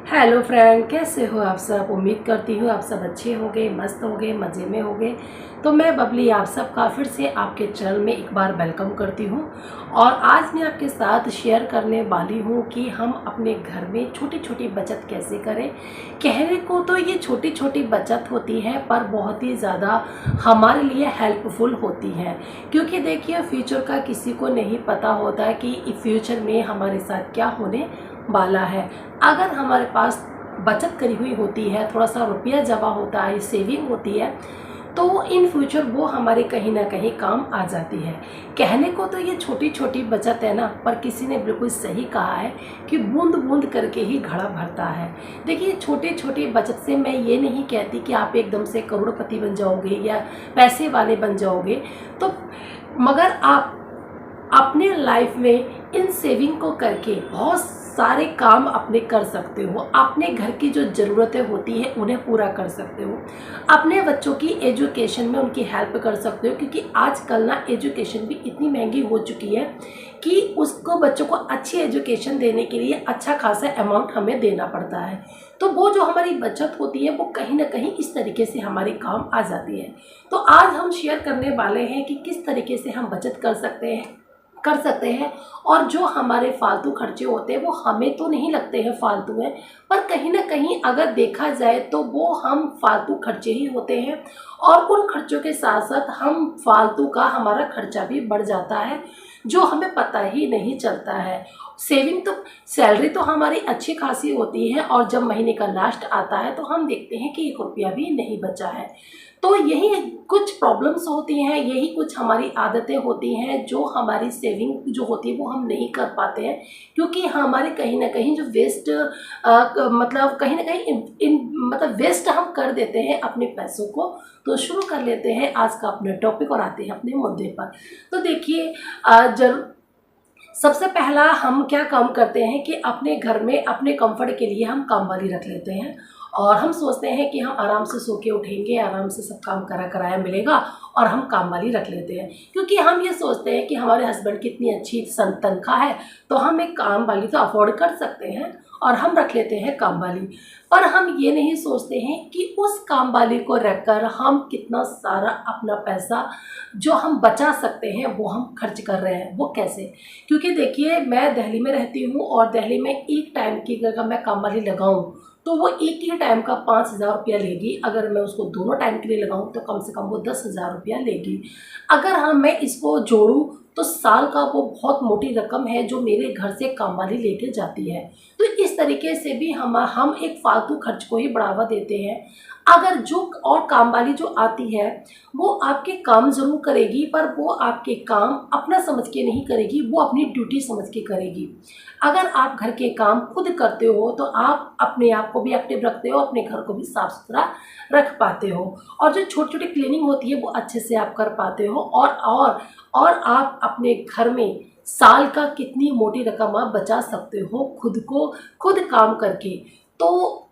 Hello friend, कैसे हो आप सब। उम्मीद करती हूँ आप सब अच्छे होंगे, मस्त होंगे, मज़े में होंगे। तो मैं बबली आप सबका फिर से आपके चैनल में एक बार वेलकम करती हूँ। और आज मैं आपके साथ शेयर करने वाली हूँ कि हम अपने घर में छोटी छोटी बचत कैसे करें। कहने को तो ये छोटी छोटी बचत होती है, पर बहुत ही ज़्यादा हमारे लिए हेल्पफुल होती है। क्योंकि देखिए, फ्यूचर का किसी को नहीं पता होता है कि फ्यूचर में हमारे साथ क्या होने वाला है। अगर हमारे पास बचत करी हुई होती है, थोड़ा सा रुपया जमा होता है, सेविंग होती है, तो इन फ्यूचर वो हमारे कहीं ना कहीं काम आ जाती है। कहने को तो ये छोटी छोटी बचत है ना, पर किसी ने बिल्कुल सही कहा है कि बूंद बूंद करके ही घड़ा भरता है। देखिए, छोटे छोटे बचत से मैं ये नहीं कहती कि आप एकदम से करोड़पति बन जाओगे या पैसे वाले बन जाओगे, तो मगर आप अपने लाइफ में इन सेविंग को करके बहुत सारे काम अपने कर सकते हो। अपने घर की जो ज़रूरतें होती है उन्हें पूरा कर सकते हो। अपने बच्चों की एजुकेशन में उनकी हेल्प कर सकते हो, क्योंकि आजकल ना एजुकेशन भी इतनी महंगी हो चुकी है कि उसको बच्चों को अच्छी एजुकेशन देने के लिए अच्छा खासा अमाउंट हमें देना पड़ता है। तो वो जो हमारी बचत होती है वो कहीं ना कहीं इस तरीके से हमारे काम आ जाती है। तो आज हम शेयर करने वाले हैं कि किस तरीके से हम बचत कर सकते हैं। और जो हमारे फालतू खर्चे होते हैं वो हमें तो नहीं लगते हैं फालतू हैं, पर कहीं ना कहीं अगर देखा जाए तो वो हम फालतू खर्चे ही होते हैं। और उन खर्चों के साथ साथ हम फालतू का हमारा खर्चा भी बढ़ जाता है, जो हमें पता ही नहीं चलता है। सेविंग तो सैलरी तो हमारी अच्छी खासी होती है, और जब महीने का लास्ट आता है तो हम देखते हैं कि 1 रुपया भी नहीं बचा है। तो यही कुछ प्रॉब्लम्स होती हैं, यही कुछ हमारी आदतें होती हैं जो हमारी सेविंग जो होती है वो हम नहीं कर पाते हैं। क्योंकि हमारे कहीं ना कहीं जो वेस्ट मतलब कहीं ना कहीं मतलब वेस्ट हम कर देते हैं अपने पैसों को। तो शुरू कर लेते हैं आज का अपना टॉपिक और आते हैं अपने मुद्दे पर। तो देखिए, जरूर सबसे पहला हम क्या काम करते हैं कि अपने घर में अपने कंफर्ट के लिए हम काम वाली रख लेते हैं। और हम सोचते हैं कि हम आराम से सो के उठेंगे, आराम से सब काम कराया मिलेगा, और हम काम वाली रख लेते हैं। क्योंकि हम ये सोचते हैं कि हमारे हस्बैंड की इतनी अच्छी तनख्वाह है, तो हम एक काम वाली तो अफोर्ड कर सकते हैं, और हम रख लेते हैं काम वाली। पर हम ये नहीं सोचते हैं कि उस काम वाली को रखकर हम कितना सारा अपना पैसा जो हम बचा सकते हैं वो हम खर्च कर रहे हैं। वो कैसे? क्योंकि देखिए, मैं दिल्ली में रहती हूँ, और दिल्ली में एक टाइम की अगर मैं काम वाली लगाऊँ तो वो एक ही टाइम का 5,000 रुपया लेगी। अगर मैं उसको दोनों टाइम के लिए लगाऊँ तो कम से कम वो 10,000 रुपया लेगी। अगर मैं इसको जोड़ूँ तो साल का वो बहुत मोटी रकम है जो मेरे घर से काम वाली लेके जाती है। तो इस तरीके से भी हम एक फालतू खर्च को ही बढ़ावा देते हैं। अगर जो और काम वाली जो आती है वो आपके काम ज़रूर करेगी, पर वो आपके काम अपना समझ के नहीं करेगी, वो अपनी ड्यूटी समझ के करेगी। अगर आप घर के काम खुद करते हो तो आप अपने आप को भी एक्टिव रखते हो, अपने घर को भी साफ सुथरा रख पाते हो, और जो छोटी छोटी क्लीनिंग होती है वो अच्छे से आप कर पाते हो। और आप अपने घर में साल का कितनी मोटी रकम आप बचा सकते हो खुद काम करके। तो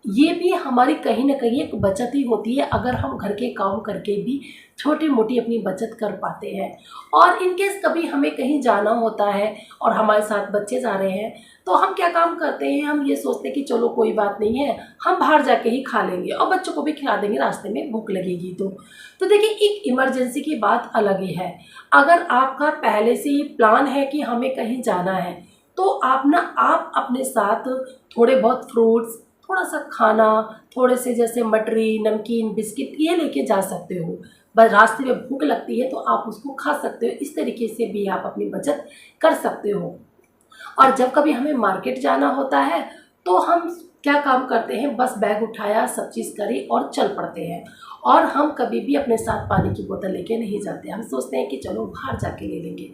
ये भी हमारी कहीं ना कहीं एक बचत ही होती है, अगर हम घर के काम करके भी छोटी मोटी अपनी बचत कर पाते हैं। और इनकेस कभी हमें कहीं जाना होता है और हमारे साथ बच्चे जा रहे हैं, तो हम क्या काम करते हैं, हम ये सोचते हैं कि चलो कोई बात नहीं है, हम बाहर जाके ही खा लेंगे और बच्चों को भी खिला देंगे, रास्ते में भूख लगेगी तो देखिए, एक इमरजेंसी की बात अलग ही है। अगर आपका पहले से ही प्लान है कि हमें कहीं जाना है, तो आप अपने साथ थोड़े बहुत फ्रूट्स, थोड़ा सा खाना, थोड़े से जैसे मटरी, नमकीन, बिस्किट ये लेके जा सकते हो। बस रास्ते में भूख लगती है तो आप उसको खा सकते हो। इस तरीके से भी आप अपनी बचत कर सकते हो। और जब कभी हमें मार्केट जाना होता है तो हम क्या काम करते हैं, बस बैग उठाया, सब चीज़ करी और चल पड़ते हैं। और हम कभी भी अपने साथ पानी की बोतल लेके नहीं जाते। हम सोचते हैं कि चलो बाहर जाके ले लेंगे,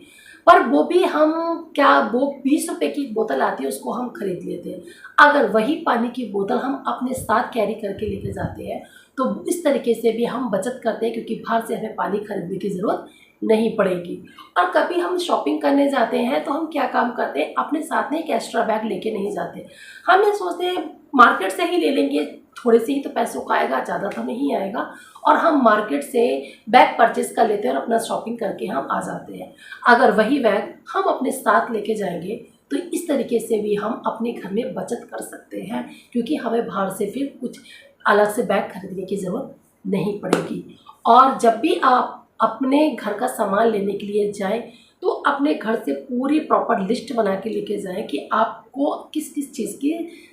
पर वो भी हम क्या, वो 20 रुपए की बोतल आती है उसको हम खरीद लेते हैं। अगर वही पानी की बोतल हम अपने साथ कैरी करके लेके जाते हैं तो इस तरीके से भी हम बचत करते हैं, क्योंकि बाहर से हमें पानी खरीदने की ज़रूरत नहीं पड़ेगी। और कभी हम शॉपिंग करने जाते हैं तो हम क्या काम करते हैं, अपने साथ में एक एक्स्ट्रा बैग लेके नहीं जाते। हम ये सोचते हैं मार्केट से ही ले लेंगे, थोड़े से ही तो पैसों का आएगा, ज़्यादा तो नहीं आएगा। और हम मार्केट से बैग परचेस कर लेते हैं और अपना शॉपिंग करके हम आ जाते हैं। अगर वही बैग हम अपने साथ लेके जाएंगे तो इस तरीके से भी हम अपने घर में बचत कर सकते हैं, क्योंकि हमें बाहर से फिर कुछ अलग से बैग खरीदने की ज़रूरत नहीं पड़ेगी। और जब भी आप अपने घर का सामान लेने के लिए जाएं, तो अपने घर से पूरी प्रॉपर लिस्ट बना के लेके जाएं कि आपको किस किस चीज़ की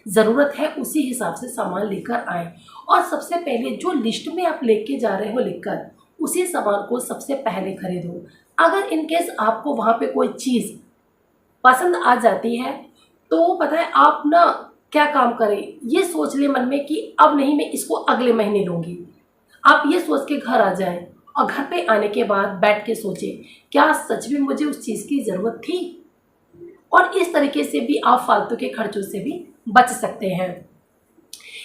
ज़रूरत है, उसी हिसाब से सामान लेकर आएं। और सबसे पहले जो लिस्ट में आप लेके जा रहे हो लिखकर, उसी सामान को सबसे पहले खरीदो। अगर इन केस आपको वहाँ पे कोई चीज़ पसंद आ जाती है, तो पता है आप ना क्या काम करें, ये सोच ले मन में कि अब नहीं, मैं इसको अगले महीने लूँगी। आप ये सोच के घर आ जाएं और घर पे आने के बाद बैठ के सोचें, क्या सच में मुझे उस चीज़ की ज़रूरत थी। और इस तरीके से भी आप फालतू के खर्चों से भी बच सकते हैं।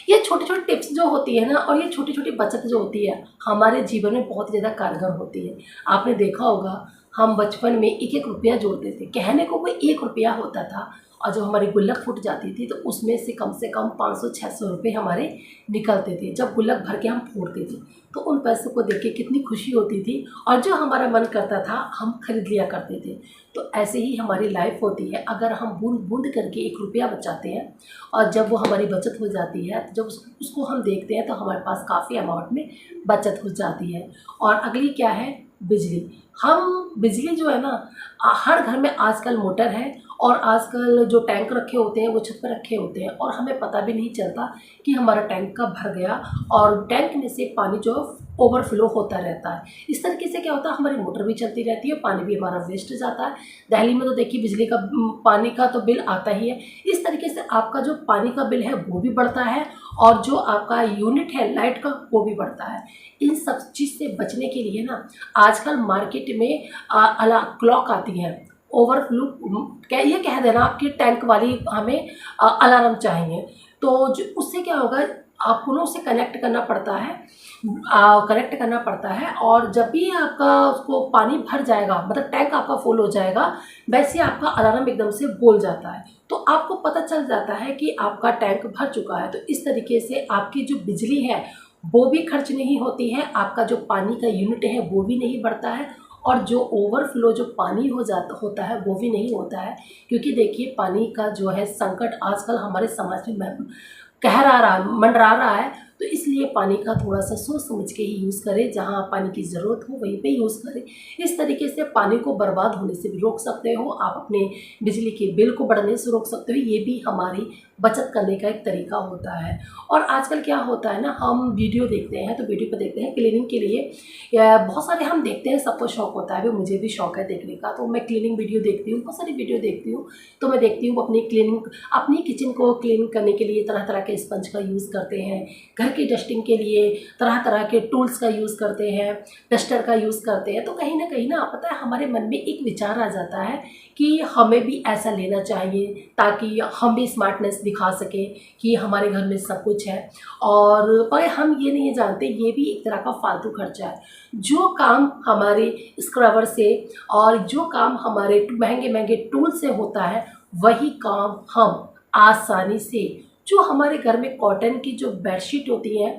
ये छोटी छोटी टिप्स जो होती है ना, और ये छोटी छोटी बचत जो होती है, हमारे जीवन में बहुत ज़्यादा कारगर होती है। आपने देखा होगा, हम बचपन में एक एक रुपया जोड़ते थे, कहने को कोई 1 रुपया होता था, और जब हमारी गुल्लक फूट जाती थी तो उसमें से कम 500-600 रुपये हमारे निकलते थे। जब गुल्लक भर के हम फोड़ते थे तो उन पैसों को देख के कितनी खुशी होती थी, और जो हमारा मन करता था हम खरीद लिया करते थे। तो ऐसे ही हमारी लाइफ होती है, अगर हम बूंद बूंद करके 1 रुपया बचाते हैं, और जब वो हमारी बचत हो जाती है, जब उसको हम देखते हैं तो हमारे पास काफ़ी अमाउंट में बचत हो जाती है। और अगली क्या है, बिजली। हम बिजली जो है ना, हर घर में आजकल मोटर है, और आजकल जो टैंक रखे होते हैं वो छत पर रखे होते हैं, और हमें पता भी नहीं चलता कि हमारा टैंक कब भर गया, और टैंक में से पानी जो ओवरफ्लो होता रहता है। इस तरीके से क्या होता है, हमारी मोटर भी चलती रहती है, पानी भी हमारा वेस्ट जाता है। दिल्ली में तो देखिए बिजली का पानी का तो बिल आता ही है। इस तरीके से आपका जो पानी का बिल है वो भी बढ़ता है, और जो आपका यूनिट है लाइट का वो भी बढ़ता है। इन सब चीज़ से बचने के लिए ना, आजकल मार्केट में क्लॉक आती है, ओवरफ्लो क्या ये कह देना आपकी टैंक वाली, हमें अलार्म चाहिए। तो जो उससे क्या होगा, आपको ना उसे कनेक्ट करना पड़ता है, और जब भी आपका उसको पानी भर जाएगा, मतलब टैंक आपका फुल हो जाएगा, वैसे आपका अलार्म एकदम से बोल जाता है, तो आपको पता चल जाता है कि आपका टैंक भर चुका है। तो इस तरीके से आपकी जो बिजली है वो भी खर्च नहीं होती है, आपका जो पानी का यूनिट है वो भी नहीं बढ़ता है, और जो ओवरफ्लो जो पानी होता है वो भी नहीं होता है। क्योंकि देखिए, पानी का जो है संकट आजकल हमारे समाज में मंडरा रहा है, तो इसलिए पानी का थोड़ा सा सोच समझ के ही यूज़ करें। जहाँ पानी की ज़रूरत हो वहीं पे यूज़ करें। इस तरीके से पानी को बर्बाद होने से भी रोक सकते हो, आप अपने बिजली के बिल को बढ़ने से रोक सकते हो। ये भी हमारी बचत करने का एक तरीका होता है। और आजकल क्या होता है ना, हम वीडियो देखते हैं, तो वीडियो पर देखते हैं क्लीनिंग के लिए बहुत सारे हम देखते हैं, सबको शौक होता है, मुझे भी शौक है देखने का। तो मैं क्लीनिंग वीडियो देखती हूँ, बहुत सारी वीडियो देखती हूँ। तो मैं देखती हूँ अपनी किचन को क्लीन करने के लिए तरह तरह के स्पंज का यूज़ करते हैं, घर की डस्टिंग के लिए तरह तरह के टूल्स का यूज़ करते हैं, डस्टर का यूज़ करते हैं। तो कहीं ना पता है, हमारे मन में एक विचार आ जाता है कि हमें भी ऐसा लेना चाहिए, ताकि हम भी स्मार्टनेस दिखा सकें कि हमारे घर में सब कुछ है। और पर हम ये नहीं जानते, ये भी एक तरह का फालतू खर्चा है। जो काम हमारे स्क्रबर से और जो काम हमारे महंगे महंगे टूल से होता है, वही काम हम आसानी से, जो हमारे घर में कॉटन की जो बेडशीट होती है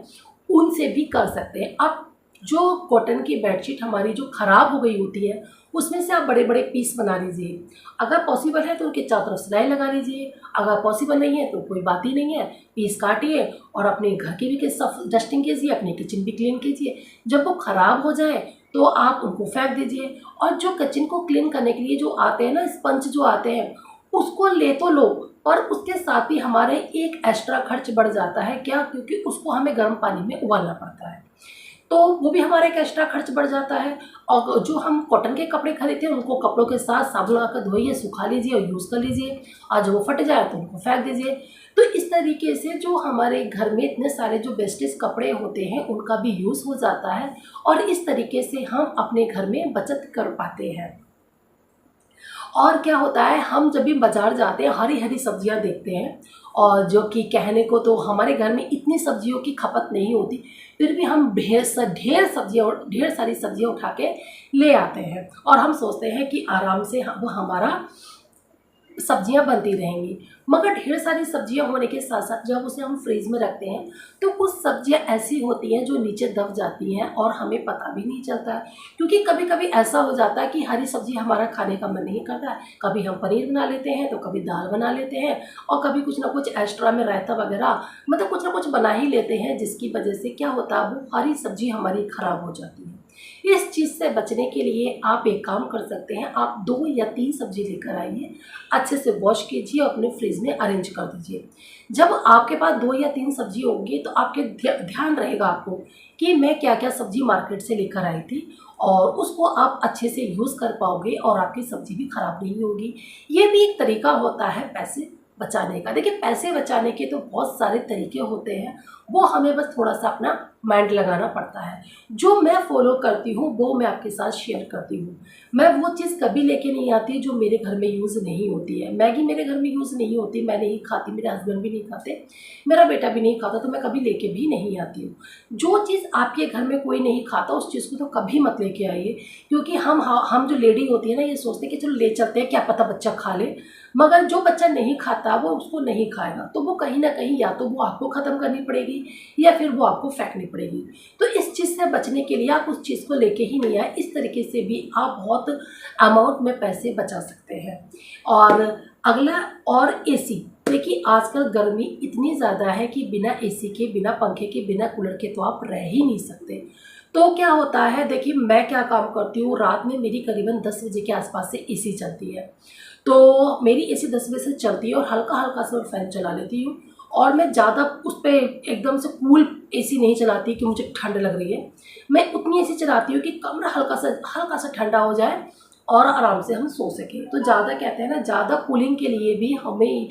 उनसे भी कर सकते हैं। अब जो कॉटन की बेडशीट हमारी जो ख़राब हो गई होती है, उसमें से आप बड़े बड़े पीस बना लीजिए। अगर पॉसिबल है तो उनके चारों तरफ सिलाई लगा लीजिए, अगर पॉसिबल नहीं है तो कोई बात ही नहीं है, पीस काटिए और अपने घर की भी डस्टिंग कीजिए, अपनी किचन भी क्लीन कीजिए। जब वो ख़राब हो जाए तो आप उनको फेंक दीजिए। और जो किचन को क्लीन करने के लिए जो आते हैं ना, स्पंज जो आते हैं, उसको ले तो लो, और उसके साथ ही हमारे एक एक्स्ट्रा खर्च बढ़ जाता है। क्या? क्योंकि उसको हमें गर्म पानी में उबालना पड़ता है, तो वो भी हमारा एक एक्स्ट्रा खर्च बढ़ जाता है। और जो हम कॉटन के कपड़े खरीदते हैं, उनको कपड़ों के साथ साबुन लगाकर धोइए, सुखा लीजिए और यूज़ कर लीजिए। और जब वो फट जाए तो उनको फेंक दीजिए। तो इस तरीके से जो हमारे घर में इतने सारे जो वेस्टेज कपड़े होते हैं, उनका भी यूज़ हो जाता है, और इस तरीके से हम अपने घर में बचत कर पाते हैं। और क्या होता है, हम जब भी बाज़ार जाते हैं, हरी हरी सब्जियां देखते हैं, और जो कि कहने को तो हमारे घर में इतनी सब्जियों की खपत नहीं होती, फिर भी हम ढेर सारी सब्जियां उठा के ले आते हैं, और हम सोचते हैं कि आराम से वो हमारा सब्जियां बनती रहेंगी। मगर ढेर सारी सब्जियां होने के साथ साथ जब उसे हम फ्रीज में रखते हैं तो कुछ सब्जियां ऐसी होती हैं जो नीचे दब जाती हैं और हमें पता भी नहीं चलता है। क्योंकि कभी कभी ऐसा हो जाता है कि हरी सब्जी हमारा खाने का मन नहीं करता है, कभी हम पनीर बना लेते हैं तो कभी दाल बना लेते हैं और कभी कुछ ना कुछ एक्स्ट्रा में रायता वगैरह मतलब कुछ ना कुछ बना ही लेते हैं, जिसकी वजह से क्या होता है वो हरी सब्जी हमारी खराब हो जाती है। इस चीज़ से बचने के लिए आप एक काम कर सकते हैं, आप 2 या 3 सब्जी लेकर आइए, अच्छे से वॉश कीजिए और अपने फ्रिज में अरेंज कर दीजिए। जब आपके पास 2 या 3 सब्जी होगी तो आपके ध्यान रहेगा आपको कि मैं क्या क्या सब्जी मार्केट से लेकर आई थी और उसको आप अच्छे से यूज़ कर पाओगे और आपकी सब्जी भी खराब नहीं होगी। ये भी एक तरीका होता है पैसे बचाने का। देखिए, पैसे बचाने के तो बहुत सारे तरीके होते हैं, वो हमें बस थोड़ा सा अपना माइंड लगाना पड़ता है। जो मैं फॉलो करती हूँ वो मैं आपके साथ शेयर करती हूँ। मैं वो चीज़ कभी लेके नहीं आती जो मेरे घर में यूज़ नहीं होती है। मैगी मेरे घर में यूज़ नहीं होती, मैं नहीं खाती, मेरे हस्बैंड भी नहीं खाते, मेरा बेटा भी नहीं खाता, तो मैं कभी लेके भी नहीं आती हूँ। जो चीज़ आपके घर में कोई नहीं खाता उस चीज़ को तो कभी मत लेके आइए। क्योंकि हम जो लेडी होती है ना, ये सोचते हैं कि चलो ले चलते हैं, क्या पता बच्चा खा ले। मगर जो बच्चा नहीं खाता वो उसको नहीं खाएगा, तो वो कहीं ना कहीं या तो वो आपको ख़त्म करनी पड़ेगी या फिर वो आपको फेंकनी पड़ेगी। तो इस चीज़ से बचने के लिए आप उस चीज़ को लेके ही नहीं आए। इस तरीके से भी आप बहुत अमाउंट में पैसे बचा सकते हैं। और अगला, और एसी। देखिए, आजकल गर्मी इतनी ज़्यादा है कि बिना एसी के, बिना पंखे के, बिना कूलर के तो आप रह ही नहीं सकते। तो क्या होता है, देखिए मैं क्या काम करती हूँ, रात में मेरी करीबन 10 बजे के आसपास से एसी चलती है। तो मेरी एसी 10 बजे से चलती है और हल्का हल्का सा फैन चला लेती हूँ। और मैं ज़्यादा उस पर एकदम से कूल एसी नहीं चलाती कि मुझे ठंड लग रही है। मैं उतनी एसी चलाती हूँ कि कमरा हल्का सा ठंडा हो जाए और आराम से हम सो सकें। तो ज़्यादा कहते हैं ना, ज़्यादा कूलिंग के लिए भी हमें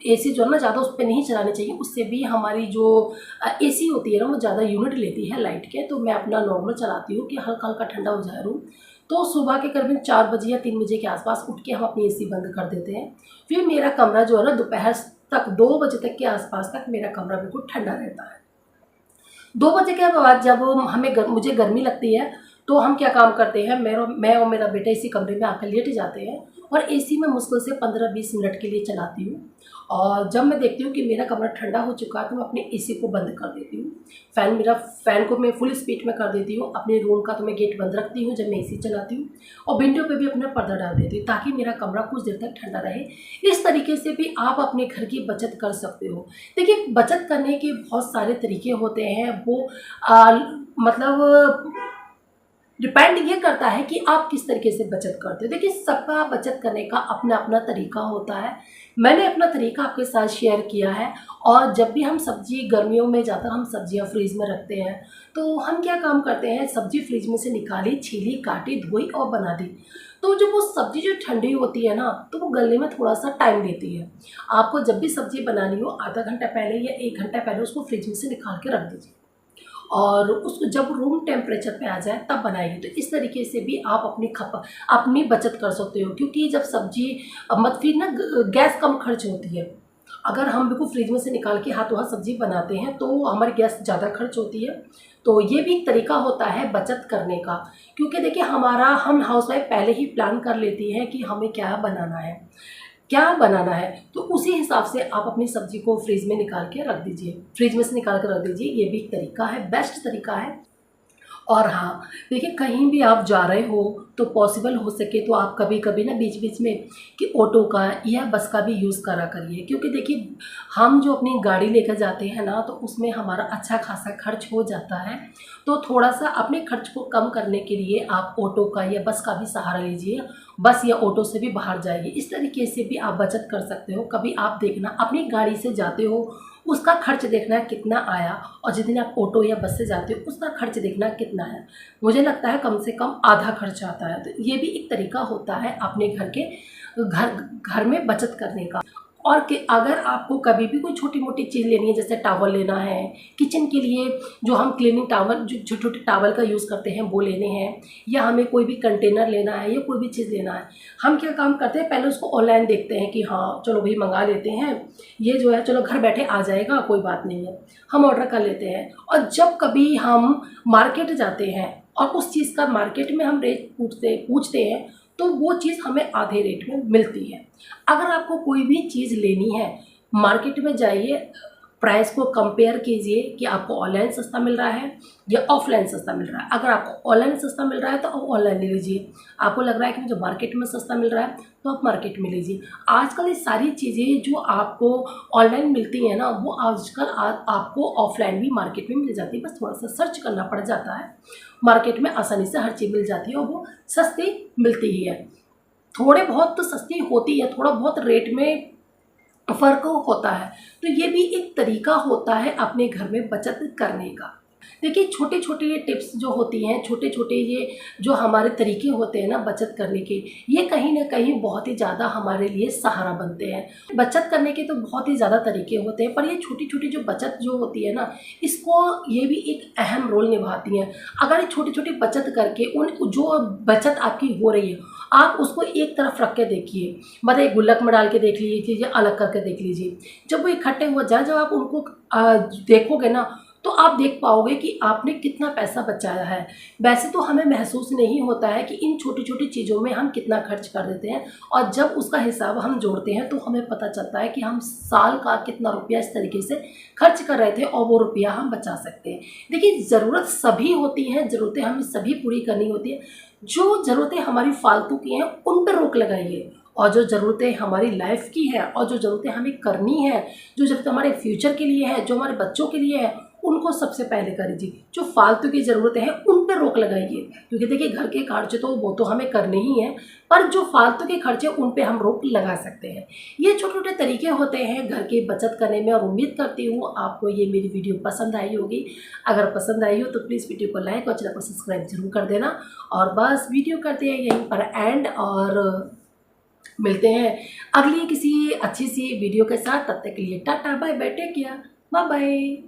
एसी जो है ना ज़्यादा उस पर नहीं चलानी चाहिए। उससे भी हमारी जो एसी होती है ना वो ज़्यादा यूनिट लेती है लाइट के। तो मैं अपना नॉर्मल चलाती हूँ कि हल्का हल्का ठंडा हो जाए रूम। तो सुबह के करीबन 4 बजे या 3 बजे के आसपास उठ के हम अपनी एसी बंद कर देते हैं। फिर मेरा कमरा जो है ना दोपहर तक 2 बजे तक के आसपास तक मेरा कमरा बिल्कुल ठंडा रहता है। 2 बजे के बाद जब मुझे गर्मी लगती है तो हम क्या काम करते हैं, मैं और मेरा बेटा इसी कमरे में आकर लेट जाते हैं और एसी में मुश्किल से 15-20 मिनट के लिए चलाती हूँ। और जब मैं देखती हूँ कि मेरा कमरा ठंडा हो चुका है तो मैं अपने एसी को बंद कर देती हूँ। फ़ैन को मैं फुल स्पीड में कर देती हूँ। अपने रूम का तो मैं गेट बंद रखती हूँ जब मैं एसी चलाती हूँ, और विंडो पे भी अपना पर्दा डाल देती हूँ ताकि मेरा कमरा कुछ देर तक ठंडा रहे। इस तरीके से भी आप अपने घर की बचत कर सकते हो। देखिए, बचत करने के बहुत सारे तरीके होते हैं, वो मतलब डिपेंड ये करता है कि आप किस तरीके से बचत करते हो। देखिए, सबका बचत करने का अपना अपना तरीका होता है। मैंने अपना तरीका आपके साथ शेयर किया है। और जब भी हम सब्जी गर्मियों में ज़्यादा हम सब्जियां फ्रीज में रखते हैं तो हम क्या काम करते हैं, सब्जी फ्रिज में से निकाली, छीली, काटी, धोई और बना दी। तो जब वो सब्जी जो ठंडी होती है ना तो वो गलने में थोड़ा सा टाइम लेती है। आपको जब भी सब्जी बनानी हो आधा घंटा पहले या 1 घंटा पहले उसको फ्रिज में से निकाल के रख दीजिए और उसको जब रूम टेम्परेचर पे आ जाए तब बनाइए। तो इस तरीके से भी आप अपनी बचत कर सकते हो। क्योंकि जब सब्जी मत फिर ना गैस कम खर्च होती है। अगर हम बिल्कुल फ्रिज में से निकाल के हाथों हाथ सब्जी बनाते हैं तो हमारी गैस ज़्यादा खर्च होती है। तो ये भी एक तरीका होता है बचत करने का। क्योंकि देखिए, हम हाउसवाइफ पहले ही प्लान कर लेती हैं कि हमें क्या बनाना है। तो उसी हिसाब से आप अपनी सब्जी को फ्रिज में निकाल के रख दीजिए, फ्रिज में से निकाल कर रख दीजिए। ये भी एक तरीका है, बेस्ट तरीका है। और हाँ, देखिए कहीं भी आप जा रहे हो तो पॉसिबल हो सके तो आप कभी कभी ना बीच बीच में कि ऑटो का या बस का भी यूज़ करा करिए। क्योंकि देखिए, हम जो अपनी गाड़ी लेकर जाते हैं ना तो उसमें हमारा अच्छा खासा खर्च हो जाता है। तो थोड़ा सा अपने खर्च को कम करने के लिए आप ऑटो का या बस का भी सहारा लीजिए। बस या ऑटो से भी बाहर जाइए। इस तरीके से भी आप बचत कर सकते हो। कभी आप देखना, अपनी गाड़ी से जाते हो उसका खर्च देखना कितना आया, और जिस दिन आप ऑटो या बस से जाते हो उसका खर्च देखना कितना है। मुझे लगता है कम से कम आधा खर्च आता है। तो ये भी एक तरीका होता है अपने घर में बचत करने का। और कि अगर आपको कभी भी कोई छोटी मोटी चीज़ लेनी है, जैसे टावल लेना है किचन के लिए, जो हम क्लीनिंग टावल जो छोटे छोटे टावल का यूज़ करते हैं वो लेने हैं, या हमें कोई भी कंटेनर लेना है या कोई भी चीज़ लेना है, हम क्या काम करते हैं, पहले उसको ऑनलाइन देखते हैं कि हाँ चलो भाई मंगा लेते हैं, ये जो है चलो घर बैठे आ जाएगा, कोई बात नहीं है, हम ऑर्डर कर लेते हैं। और जब कभी हम मार्केट जाते हैं और उस चीज़ का मार्केट में हम रेट पूछते हैं तो वो चीज़ हमें आधे रेट में मिलती है। अगर आपको कोई भी चीज़ लेनी है, मार्केट में जाइए, प्राइस को कंपेयर कीजिए कि आपको ऑनलाइन सस्ता मिल रहा है या ऑफलाइन सस्ता मिल रहा है। अगर आपको ऑनलाइन सस्ता मिल रहा है तो आप ऑनलाइन ले लीजिए। आपको लग रहा है कि मुझे मार्केट में सस्ता मिल रहा है तो आप मार्केट में लीजिए। आजकल ये सारी चीज़ें जो आपको ऑनलाइन मिलती हैं ना, वो आजकल आपको ऑफलाइन भी मार्केट में मिल जाती है। बस थोड़ा सा सर्च करना पड़ जाता है, मार्केट में आसानी से हर चीज़ मिल जाती है और वो सस्ती मिलती ही है। थोड़े बहुत तो सस्ती होती है, थोड़ा बहुत रेट में फ़र्क होता है। तो ये भी एक तरीका होता है अपने घर में बचत करने का। देखिए, छोटे छोटे ये टिप्स जो होती हैं, छोटे छोटे ये जो हमारे तरीके होते हैं ना बचत करने के, ये कहीं ना कहीं बहुत ही ज़्यादा हमारे लिए सहारा बनते हैं। बचत करने के तो बहुत ही ज़्यादा तरीके होते हैं, पर ये छोटी छोटी जो बचत जो होती है ना, इसको ये भी एक अहम रोल निभाती हैं। अगर ये छोटी छोटी बचत करके उन जो बचत आपकी हो रही है, आप उसको एक तरफ रख के देखिए, मतलब एक गुल्लक में डाल के देख लीजिए या अलग करके देख लीजिए। जब वो इकट्ठे हो जाए, जब आप उनको देखोगे ना, तो आप देख पाओगे कि आपने कितना पैसा बचाया है। वैसे तो हमें महसूस नहीं होता है कि इन छोटी छोटी चीज़ों में हम कितना खर्च कर देते हैं, और जब उसका हिसाब हम जोड़ते हैं तो हमें पता चलता है कि हम साल का कितना रुपया इस तरीके से खर्च कर रहे थे और वो रुपया हम बचा सकते हैं। देखिए, ज़रूरत सभी होती हैं, ज़रूरतें हमें सभी पूरी करनी होती है। जो ज़रूरतें हमारी फालतू की हैं उन पर रोक लगाइए, और जो ज़रूरतें हमारी लाइफ की है और जो ज़रूरतें हमें करनी है, जो ज़रूरतें हमारे फ्यूचर के लिए है, जो हमारे बच्चों के लिए है, उनको सबसे पहले कर लीजिए। जो फालतू की ज़रूरतें हैं उन पर रोक लगाइए, क्योंकि देखिए घर के खर्चे तो वो तो हमें करने ही हैं, पर जो फालतू के खर्चे उन पे हम रोक लगा सकते हैं। ये छोटे छोटे तरीके होते हैं घर की बचत करने में, और उम्मीद करती हूँ आपको ये मेरी वीडियो पसंद आई होगी। अगर पसंद आई हो तो प्लीज़ वीडियो को लाइक और चैनल को सब्सक्राइब जरूर कर देना। और बस वीडियो करते हैं यहीं पर एंड, और मिलते हैं अगली किसी अच्छी सी वीडियो के साथ। तब तक के लिए tata bye bye, take care, bye bye.